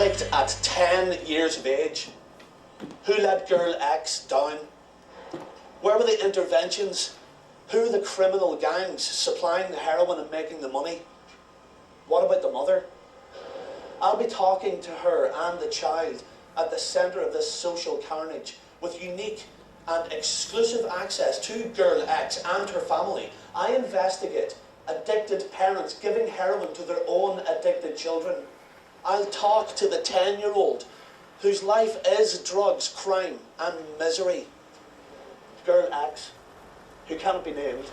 addict at 10 years of age? Who let girl X down? Where were the interventions? Who are the criminal gangs supplying the heroin and making the money? What about the mother? I'll be talking to her and the child at the centre of this social carnage with unique and exclusive access to girl X and her family. I investigate addicted parents giving heroin to their own addicted children. I'll talk to the 10-year-old whose life is drugs, crime and misery. Girl X, who cannot be named,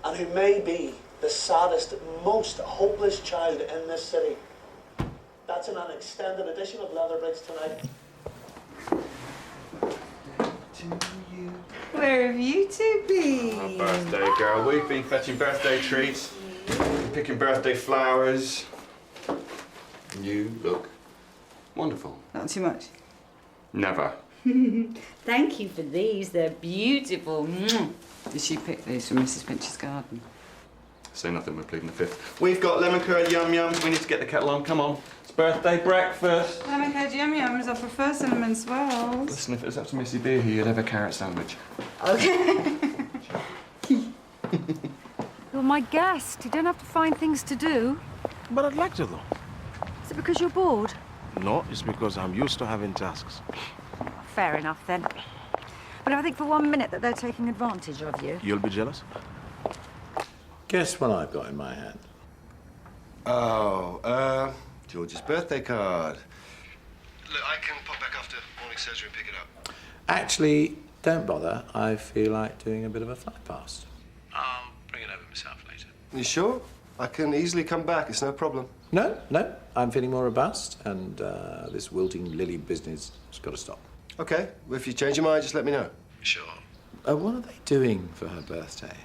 and who may be the saddest, most hopeless child in this city. That's in an extended edition of Leather Bricks tonight. Where have you two been? Oh, birthday girl. We've been fetching birthday treats, picking birthday flowers. You look wonderful. Not too much. Never. Thank you for these. They're beautiful. Did she pick these from Mrs. Pinch's garden? Say nothing, we're pleading the fifth. We've got lemon curd yum yums. We need to get the kettle on. Come on. It's birthday breakfast. Lemon curd yum yums. I prefer cinnamon swirls. Listen, if it was up to Missy B here, you'd have a carrot sandwich. Okay. You're my guest. You don't have to find things to do. But I'd like to, though. Is it because you're bored? No, it's because I'm used to having tasks. Fair enough, then. But I think for 1 minute that they're taking advantage of you. You'll be jealous? Guess what I've got in my hand? Oh, George's birthday card. Look, I can pop back after morning surgery and pick it up. Actually, don't bother. I feel like doing a bit of a fly past. I'll bring it over myself later. You sure? I can easily come back. It's no problem. No. I'm feeling more robust, and this wilting lily business has got to stop. Okay. Well, if you change your mind, just let me know. Sure. What are they doing for her birthday?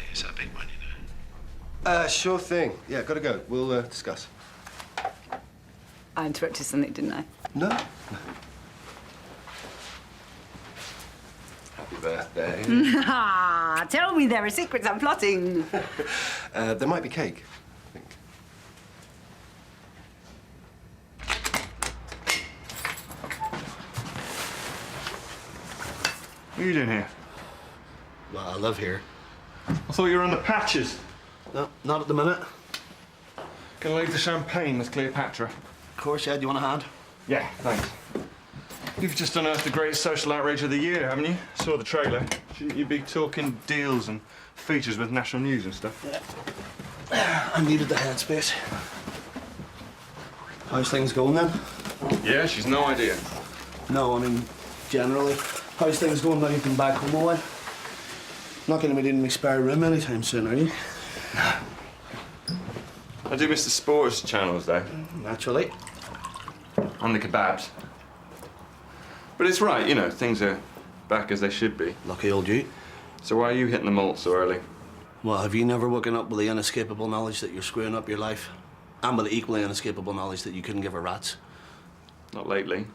Yes, that big one, you know. Sure thing. Yeah, gotta go. We'll discuss. I interrupted something, didn't I? No. Happy birthday. Tell me there are secrets I'm plotting. There might be cake, I think. What are you doing here? Well, I live here. I thought you were on the patches. No, not at the minute. Gonna leave the champagne with Cleopatra. Of course, yeah. Do you want a hand? Yeah, thanks. You've just unearthed the greatest social outrage of the year, haven't you? Saw the trailer. Shouldn't you be talking deals and features with national news and stuff? Yeah. I needed the headspace. How's things going then? Yeah, she's no idea. No, I mean, generally. How's things going now you've been back home a while? Not going to be needing my spare room anytime soon, are you? I do miss the sports channels, though. Naturally. And the kebabs. But it's right, you know, things are back as they should be. Lucky old you. So why are you hitting the malt so early? Well, have you never woken up with the inescapable knowledge that you're screwing up your life? And with the equally inescapable knowledge that you couldn't give a rat's? Not lately.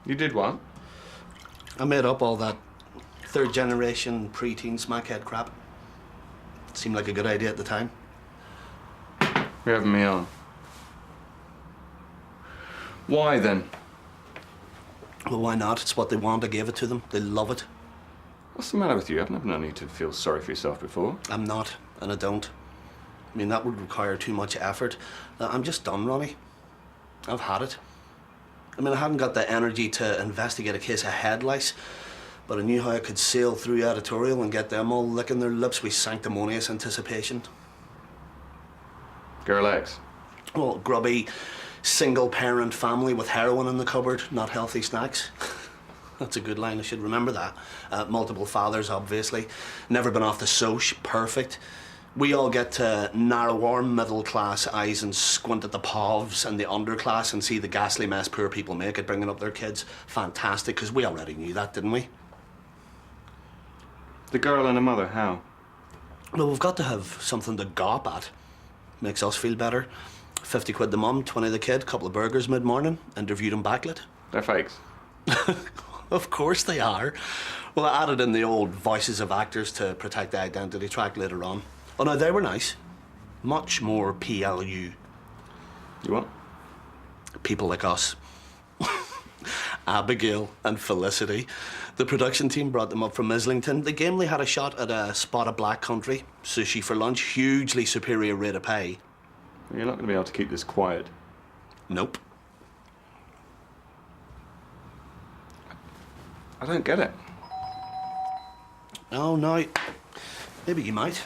You did what? I made up all that third-generation pre-teen smackhead crap. It seemed like a good idea at the time. You're having me on. Why, then? Well, why not? It's what they want. I gave it to them. They love it. What's the matter with you? I've never known you to feel sorry for yourself before. I'm not, and I don't. I mean, that would require too much effort. I'm just done, Ronnie. I've had it. I mean, I hadn't got the energy to investigate a case of head lice, but I knew how I could sail through editorial and get them all licking their lips with sanctimonious anticipation. Girl X. Well, grubby, single-parent family with heroin in the cupboard, not healthy snacks. That's a good line, I should remember that. Multiple fathers, obviously. Never been off the soch, perfect. We all get to narrow our middle-class eyes and squint at the povs and the underclass and see the ghastly mess poor people make at bringing up their kids. Fantastic, because we already knew that, didn't we? The girl and her mother, how? Well, we've got to have something to gawp at. Makes us feel better. 50 quid the mum, 20 the kid, couple of burgers mid-morning, interviewed him backlit. They're fakes. Of course they are. Well, I added in the old voices of actors to protect the identity track later on. Oh no, they were nice. Much more PLU. You what? People like us. Abigail and Felicity. The production team brought them up from Islington. They gamely had a shot at a spot of black country. Sushi for lunch, hugely superior rate of pay. You're not going to be able to keep this quiet. Nope. I don't get it. Oh, no. Maybe you might.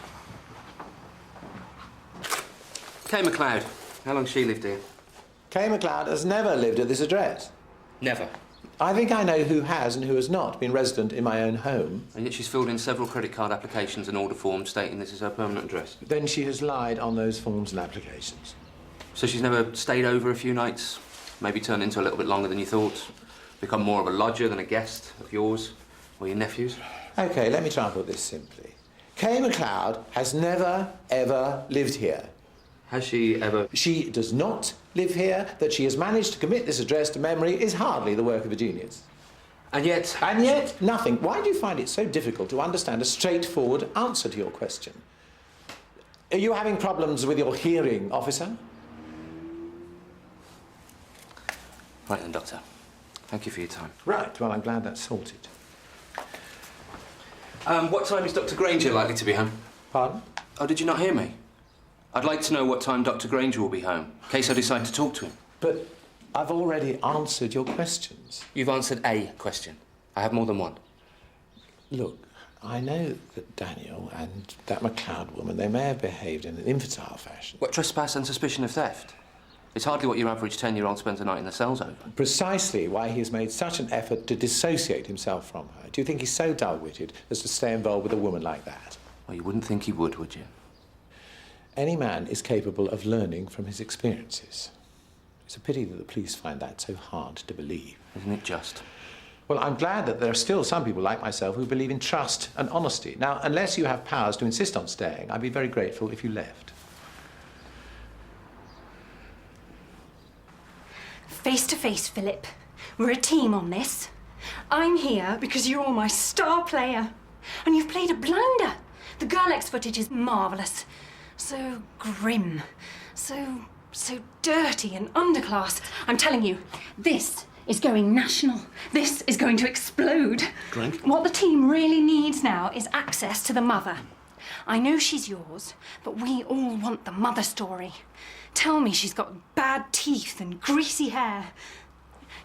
Kay MacLeod. How long she lived here? Kay MacLeod has never lived at this address. Never. I think I know who has and who has not been resident in my own home. And yet she's filled in several credit card applications and order forms stating this is her permanent address. Then she has lied on those forms and applications. So she's never stayed over a few nights? Maybe turned into a little bit longer than you thought? Become more of a lodger than a guest of yours or your nephew's? OK, let me try and put this simply. Kay MacLeod has never, ever lived here. Has she ever... She does not live here. That she has managed to commit this address to memory is hardly the work of a genius. And yet... And yet, nothing. Why do you find it so difficult to understand a straightforward answer to your question? Are you having problems with your hearing, officer? Right then, Doctor. Thank you for your time. Right, well, I'm glad that's sorted. What time is Dr. Granger likely to be home? Pardon? Oh, did you not hear me? I'd like to know what time Dr. Granger will be home, in case I decide to talk to him. But I've already answered your questions. You've answered a question. I have more than one. Look, I know that Daniel and that MacLeod woman, they may have behaved in an infantile fashion. What, trespass and suspicion of theft? It's hardly what your average 10-year-old spends a night in the cells over. Precisely why he has made such an effort to dissociate himself from her. Do you think he's so dull-witted as to stay involved with a woman like that? Well, you wouldn't think he would you? Any man is capable of learning from his experiences. It's a pity that the police find that so hard to believe. Isn't it just? Well, I'm glad that there are still some people like myself who believe in trust and honesty. Now, unless you have powers to insist on staying, I'd be very grateful if you left. Face to face, Philip. We're a team on this. I'm here because you're my star player. And you've played a blinder. The Girl X footage is marvellous. So grim. So dirty and underclass. I'm telling you, this is going national. This is going to explode. Drink? What the team really needs now is access to the mother. I know she's yours, but we all want the mother story. Tell me she's got bad teeth and greasy hair.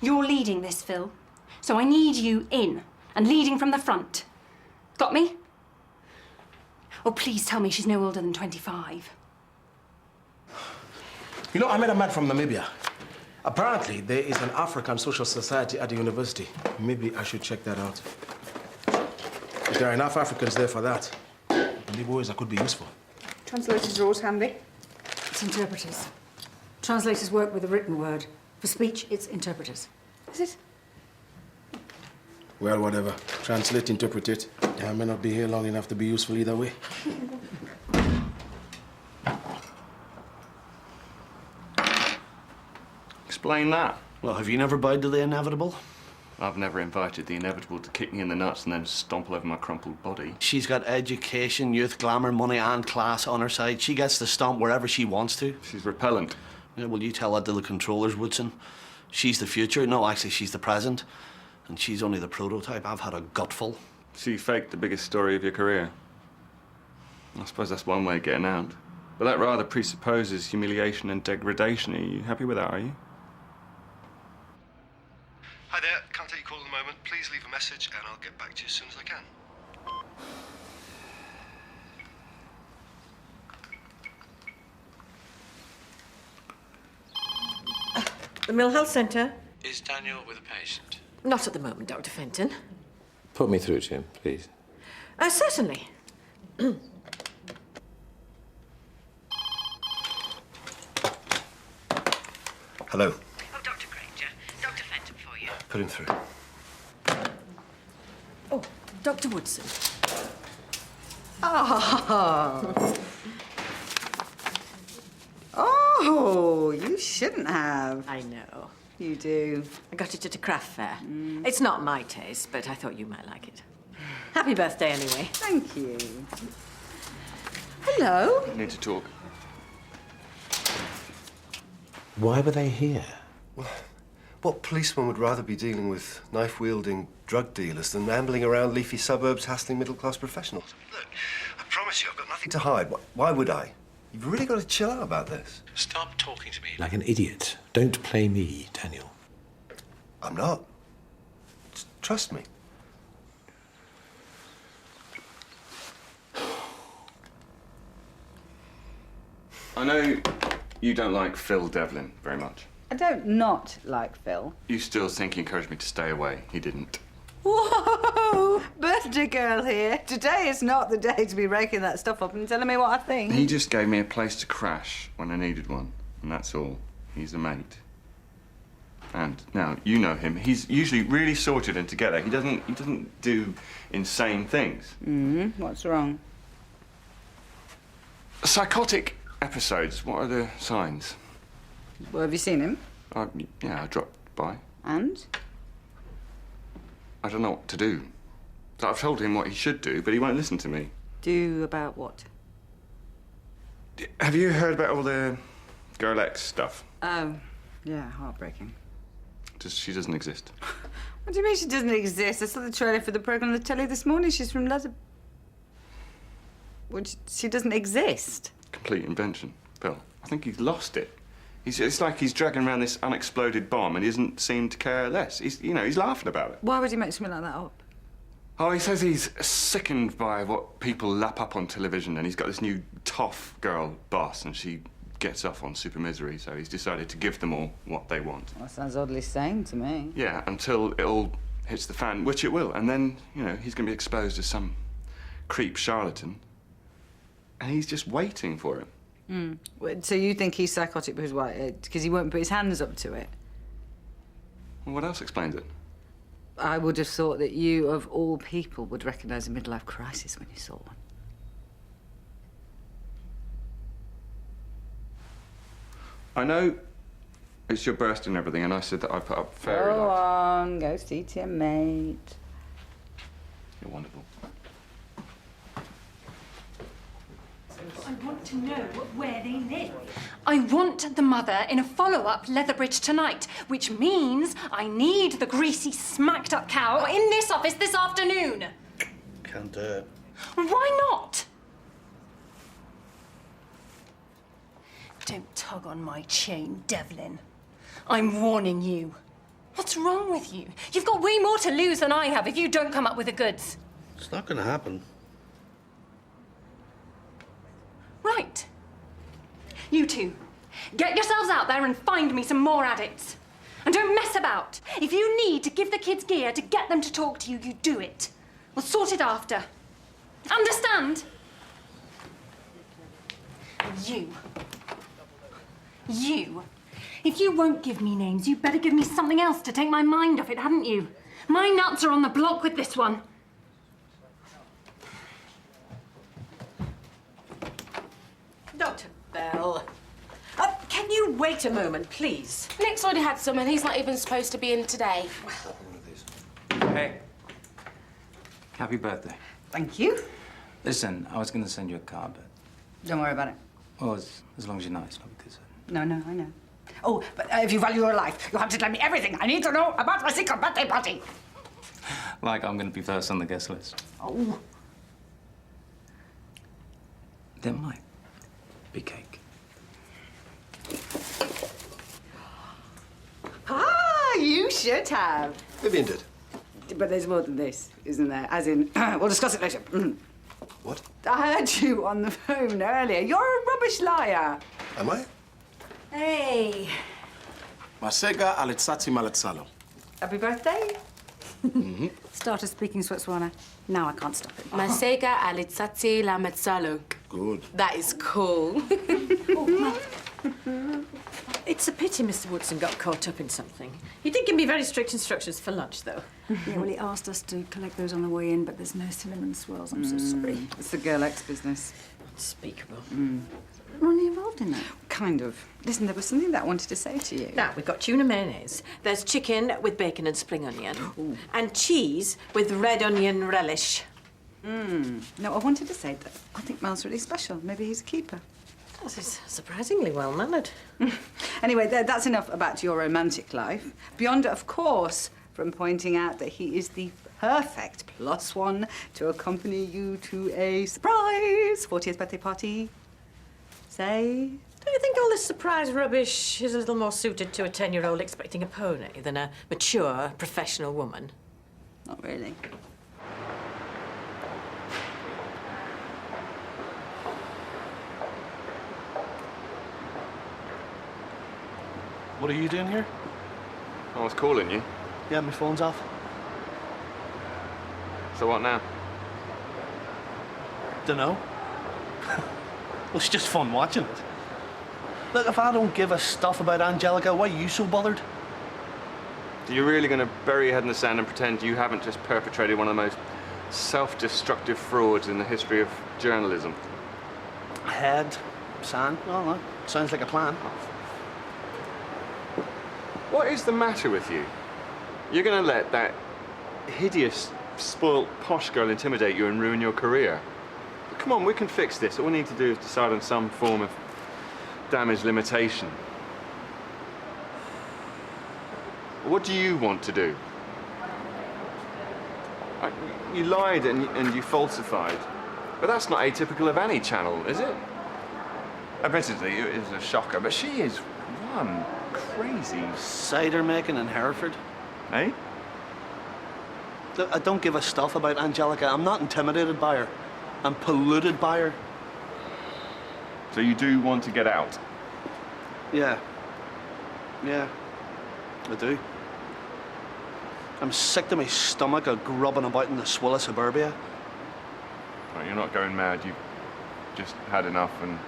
You're leading this, Phil, so I need you in and leading from the front. Got me? Oh, please tell me she's no older than 25. You know, I met a man from Namibia. Apparently, there is an African social society at the university. Maybe I should check that out. If there are enough Africans there for that, I believe always I could be useful. Translators are always handy. It's interpreters. Translators work with a written word. For speech, it's interpreters. Is it? Well, whatever. Translate, interpret it. I may not be here long enough to be useful either way. Explain that. Well, have you never bowed to the inevitable? I've never invited the inevitable to kick me in the nuts and then stomp all over my crumpled body. She's got education, youth, glamour, money and class on her side. She gets to stomp wherever she wants to. She's repellent. Yeah, well, you tell that to the controllers, Woodson. She's the future. No, actually, she's the present. And she's only the prototype. I've had a gutful. So you faked the biggest story of your career. I suppose that's one way of getting out. But that rather presupposes humiliation and degradation. Are you happy with that, are you? Hi there, can't take your call at the moment. Please leave a message and I'll get back to you as soon as I can. The Mill Health Centre? Is Daniel with a patient? Not at the moment, Dr. Fenton. Put me through to him, please. Certainly. Hello. Oh, Dr. Granger. Dr. Fenton for you. Put him through. Oh, Dr. Woodson. Ah. Oh, Oh, you shouldn't have. I know. You do. I got it at a craft fair. It's not my taste, but I thought you might like it. Happy birthday, anyway. Thank you. Hello. I need to talk. Why were they here? What policeman would rather be dealing with knife-wielding drug dealers than ambling around leafy suburbs hassling middle-class professionals? Look, I promise you I've got nothing to hide. Why would I? You've really got to chill out about this. Stop talking to me. Like an idiot. Don't play me, Daniel. I'm not. Just trust me. I know you don't like Phil Devlin very much. I don't not like Phil. You still think he encouraged me to stay away. He didn't. Whoa! Birthday girl here. Today is not the day to be raking that stuff up and telling me what I think. He just gave me a place to crash when I needed one, and that's all. He's a mate. And now you know him. He's usually really sorted and together. He doesn't do insane things. What's wrong? Psychotic episodes. What are the signs? Well, have you seen him? Yeah, I dropped by. And? I don't know what to do. So I've told him what he should do, but he won't listen to me. Do about what? Have you heard about all the Girl X stuff? Oh, yeah, heartbreaking. She doesn't exist. What do you mean she doesn't exist? I saw the trailer for the programme on the telly this morning. She's from Leather... Well, she doesn't exist. Complete invention, Phil. I think he's lost it. It's like he's dragging around this unexploded bomb and he doesn't seem to care less. He's laughing about it. Why would he make something like that up? Oh, he says he's sickened by what people lap up on television, and he's got this new tough girl boss, and she gets off on super misery, so he's decided to give them all what they want. Well, that sounds oddly sane to me. Yeah, until it all hits the fan, which it will, and then, you know, he's going to be exposed as some creep charlatan, and he's just waiting for it. So you think he's psychotic because why? Because he won't put his hands up to it? Well, what else explains it? I would have thought that you, of all people, would recognise a midlife crisis when you saw one. I know it's your birthday and everything, and I said that I put up fairy Go lights. on, go see to your mate. You're wonderful. I want to know where they live. I want the mother in a follow-up Leatherbridge tonight, which means I need the greasy, smacked-up cow in this office this afternoon. Can't do it. Why not? Don't tug on my chain, Devlin. I'm warning you. What's wrong with you? You've got way more to lose than I have if you don't come up with the goods. It's not going to happen. Right. You two, get yourselves out there and find me some more addicts. And don't mess about. If you need to give the kids gear to get them to talk to you, you do it. We'll sort it after. Understand? You. If you won't give me names, you better give me something else to take my mind off it, hadn't you? My nuts are on the block with this one. Dr. Bell. Can you wait a moment, please? Nick's already had some and he's not even supposed to be in today. Hey. Happy birthday. Thank you. Listen, I was going to send you a card, but... Don't worry about it. Well, as long as you know it's not because... No, I know. Oh, but if you value your life, you have to tell me everything I need to know about my secret birthday party. Like I'm going to be first on the guest list. Oh. There might be cake. You should have. Vivian did. But there's more than this, isn't there? As in, we'll discuss it later. What? I heard you on the phone earlier. You're a rubbish liar. Am I? Hey. Masega alitsati maletsalo. Happy birthday. Started speaking Swatswana. Now I can't stop it. Masega alitsati la metzalo. Good. That is cool. It's a pity Mr. Woodson got caught up in something. He did give me very strict instructions for lunch, though. Yeah, well, he asked us to collect those on the way in, but there's no cinnamon swirls. I'm so sorry. It's the Girl X business. Unspeakable. We're only involved in that. kind of. Listen, there was something that I wanted to say to you. Now, we've got tuna mayonnaise. There's chicken with bacon and spring onion. Ooh. And cheese with red onion relish. No, I wanted to say that I think Mel's really special. Maybe he's a keeper. This is surprisingly well-mannered. Anyway, that's enough about your romantic life. Beyond, of course, from pointing out that he is the perfect +1 to accompany you to a surprise 40th birthday party. Say? Don't you think all this surprise rubbish is a little more suited to a 10-year-old expecting a pony than a mature, professional woman? Not really. What are you doing here? I was calling you. Yeah, my phone's off. So what now? Dunno. Well, it's just fun watching it. Look, if I don't give a stuff about Angelica, why are you so bothered? Are you really going to bury your head in the sand and pretend you haven't just perpetrated one of the most self-destructive frauds in the history of journalism? Head, sand, well, no, sounds like a plan. What is the matter with you? You're going to let that hideous, spoilt, posh girl intimidate you and ruin your career? Come on, we can fix this. All we need to do is decide on some form of damage limitation. What do you want to do? You lied and you falsified. But that's not atypical of any channel, is it? Admittedly, it is a shocker, but she is one crazy... Cider making in Hereford. Eh? Look, I don't give a stuff about Angelica. I'm not intimidated by her. I'm polluted by her. So you do want to get out? Yeah. Yeah, I do. I'm sick to my stomach of grubbing about in the swill of suburbia. Well, you're not going mad. You've just had enough and...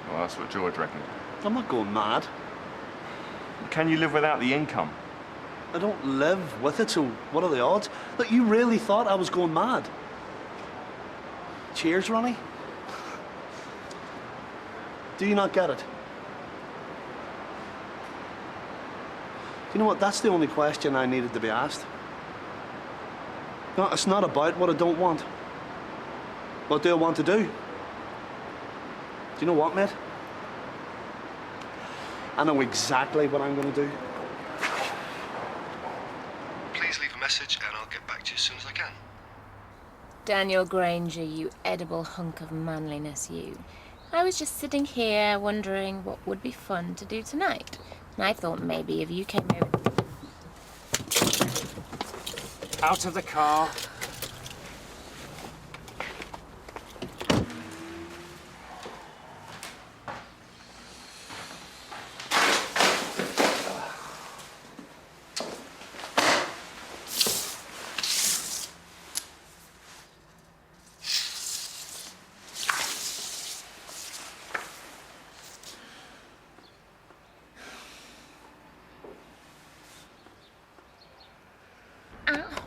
Well, that's what George reckoned. I'm not going mad. Can you live without the income? I don't live with it, so what are the odds? Look, you really thought I was going mad. Cheers, Ronnie. Do you not get it? You know what? That's the only question I needed to be asked. No, it's not about what I don't want. What do I want to do? Do you know what, mate? I know exactly what I'm going to do. Please leave a message and I'll get back to you as soon as I can. Daniel Granger, you edible hunk of manliness, you. I was just sitting here wondering what would be fun to do tonight. And I thought maybe if you came over... Out of the car.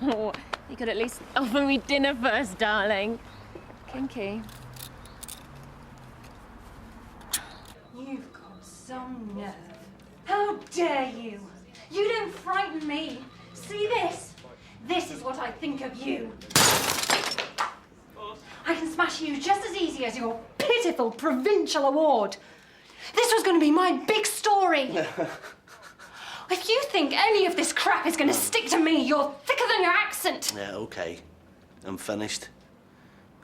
Oh, you could at least offer me dinner first, darling. Kinky. You've got some nerve. How dare you? You don't frighten me. See this? This is what I think of you. I can smash you just as easy as your pitiful provincial award. This was going to be my big story. If you think any of this crap is going to stick to me, you're thicker than your accent. Yeah, okay. I'm finished.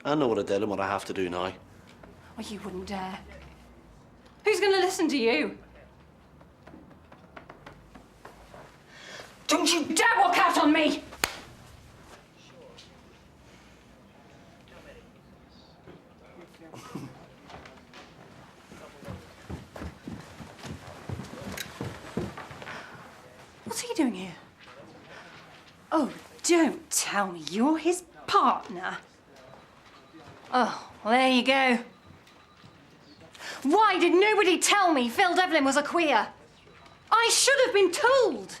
I know what I did and what I have to do now. Well, you wouldn't dare. Who's going to listen to you? Don't you dare walk out on me! What's he doing here? Oh, don't tell me you're his partner. Oh, well, there you go. Why did nobody tell me Phil Devlin was a queer? I should have been told.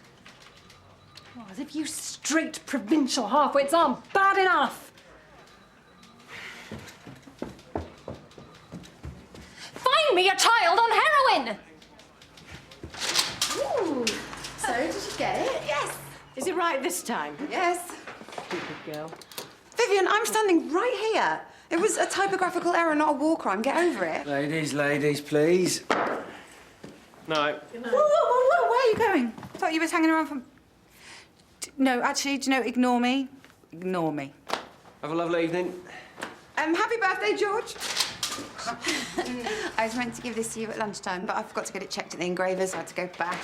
Oh, as if you straight provincial halfwits aren't bad enough. Find me a child on heroin! going? Ooh. So, did you get it? Yes. Is it right this time? Yes. Stupid girl. Vivian, I'm standing right here. It was a typographical error, not a war crime. Get over it. Ladies, please. No. Whoa, where are you going? I thought you was hanging around for... No, actually, do you know, ignore me. Ignore me. Have a lovely evening. Happy birthday, George. I was meant to give this to you at lunchtime, but I forgot to get it checked at the engravers, so I had to go back.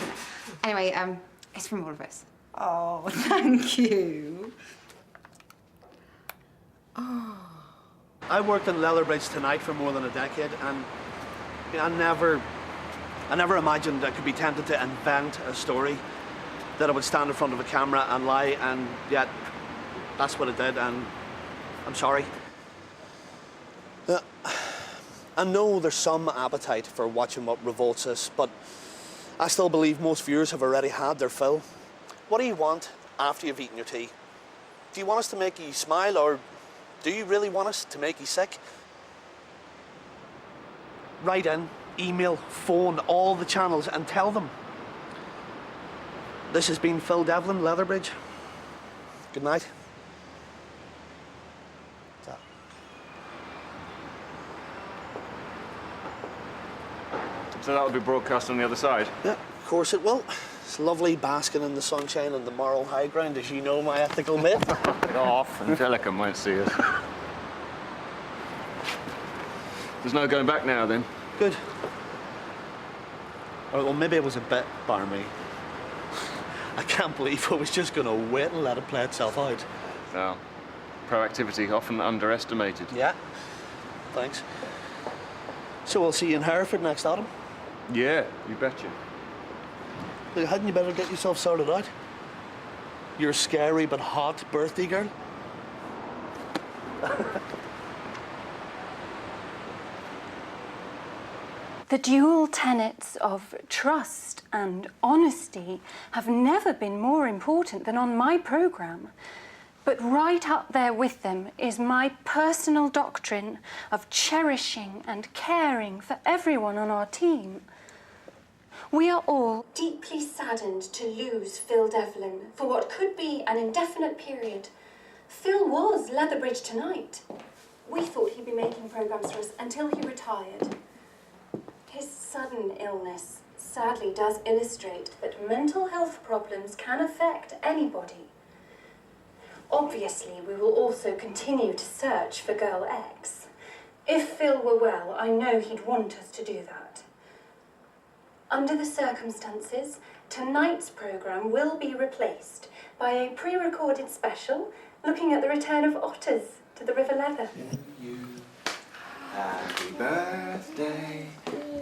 Anyway, it's from all of us. Oh, thank you. Oh. I worked in Leatherbridge Tonight for more than a decade, and I never imagined I could be tempted to invent a story that I would stand in front of a camera and lie, and yet that's what I did, and I'm sorry. I know there's some appetite for watching what revolts us, but I still believe most viewers have already had their fill. What do you want after you've eaten your tea? Do you want us to make you smile, or do you really want us to make you sick? Write in, email, phone, all the channels and tell them. This has been Phil Devlin, Leatherbridge. Good night. So that'll be broadcast on the other side? Yeah, of course it will. It's lovely basking in the sunshine on the moral high ground, as you know, my ethical mate. Get off. Angelica might see us. There's no going back now, then? Good. Oh, well, maybe it was a bit barmy. I can't believe I was just going to wait and let it play itself out. Well, proactivity often underestimated. Yeah. Thanks. So we'll see you in Hereford next autumn? Yeah, you betcha. Look, hadn't you better get yourself sorted out? Your scary but hot birthday girl? The dual tenets of trust and honesty have never been more important than on my programme. But right up there with them is my personal doctrine of cherishing and caring for everyone on our team. We are all deeply saddened to lose Phil Devlin for what could be an indefinite period. Phil was Leatherbridge Tonight. We thought he'd be making programmes for us until he retired. His sudden illness sadly does illustrate that mental health problems can affect anybody. Obviously, we will also continue to search for Girl X. If Phil were well, I know he'd want us to do that. Under the circumstances, tonight's programme will be replaced by a pre-recorded special looking at the return of otters to the River Leather. Happy birthday,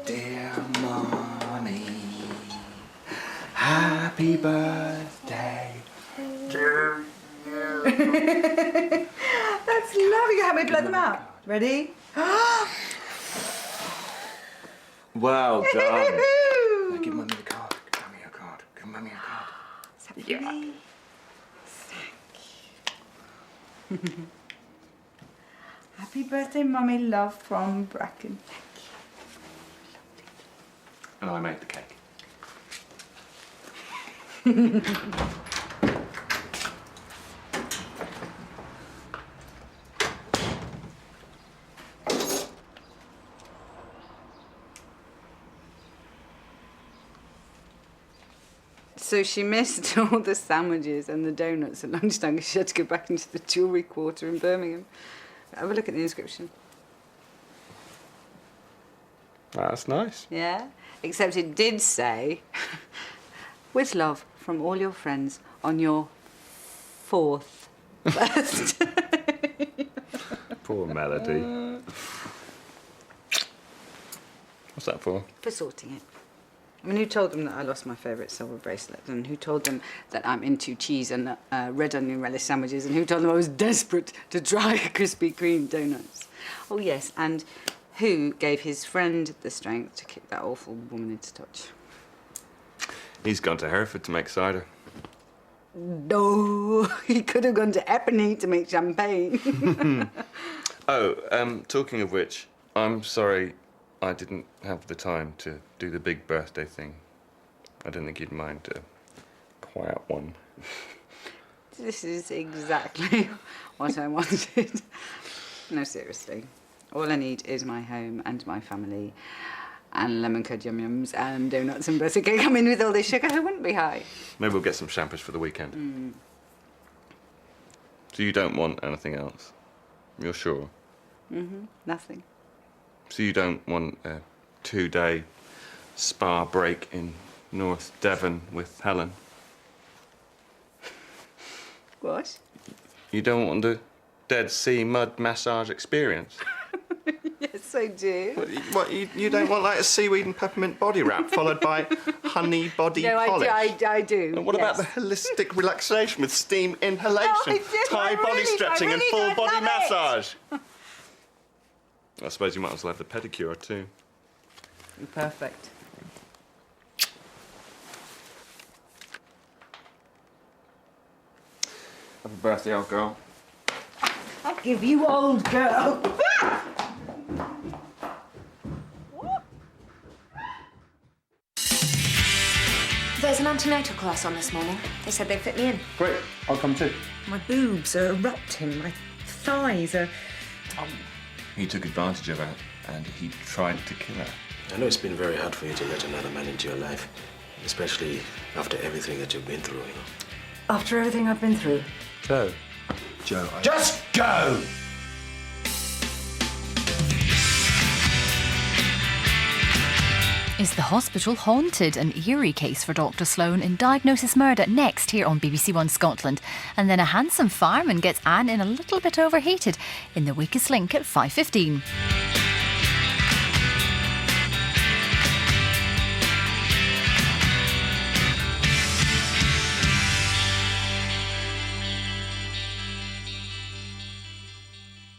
dear Mommy. Happy birthday to you. That's lovely. How we blow them out? Ready? Well done. Now give Mummy the card. Give Mummy your card. Give Mummy your card. Is that for me? Thank you. Happy birthday, Mummy. Love from Bracken. And I made the cake. So she missed all the sandwiches and the donuts at lunchtime because she had to go back into the jewellery quarter in Birmingham. Have a look at the inscription. That's nice. Yeah? Except it did say, with love from all your friends on your 4th birthday. Poor Melody. What's that for? For sorting it. I mean, who told them that I lost my favourite silver bracelet? And who told them that I'm into cheese and red onion relish sandwiches? And who told them I was desperate to try Krispy Kreme donuts? Oh, yes, and who gave his friend the strength to kick that awful woman into touch? He's gone to Hereford to make cider. No, he could have gone to Epony to make champagne. Oh, talking of which, I'm sorry I didn't have the time to do the big birthday thing. I didn't think you'd mind a quiet one. This is exactly what I wanted. No, seriously. All I need is my home and my family and lemon curd yum-yums and donuts and butter cake. I mean, with all this sugar, who wouldn't be high? Maybe we'll get some champers for the weekend. So you don't want anything else? You're sure? Nothing. So you don't want a 2-day spa break in North Devon with Helen? What? You don't want the Dead Sea mud massage experience? Yes, I do. What, you don't want like a seaweed and peppermint body wrap followed by honey body polish? I do. And what about the holistic relaxation with steam inhalation, Oh, Thai body stretching and full body love massage? I suppose you might as well have the pedicure too. You're perfect. Happy birthday, old girl. I'll give you old girl. There's an antenatal class on this morning. They said they'd fit me in. Great, I'll come too. My boobs are erupting. My thighs are... He took advantage of her and he tried to kill her. I know it's been very hard for you to let another man into your life, especially after everything that you've been through, you know. After everything I've been through. Joe. Joe, Just go! Is the hospital haunted? An eerie case for Dr. Sloan in Diagnosis Murder next here on BBC1 Scotland. And then a handsome fireman gets Anne in a little bit overheated in The Weakest Link at 5:15.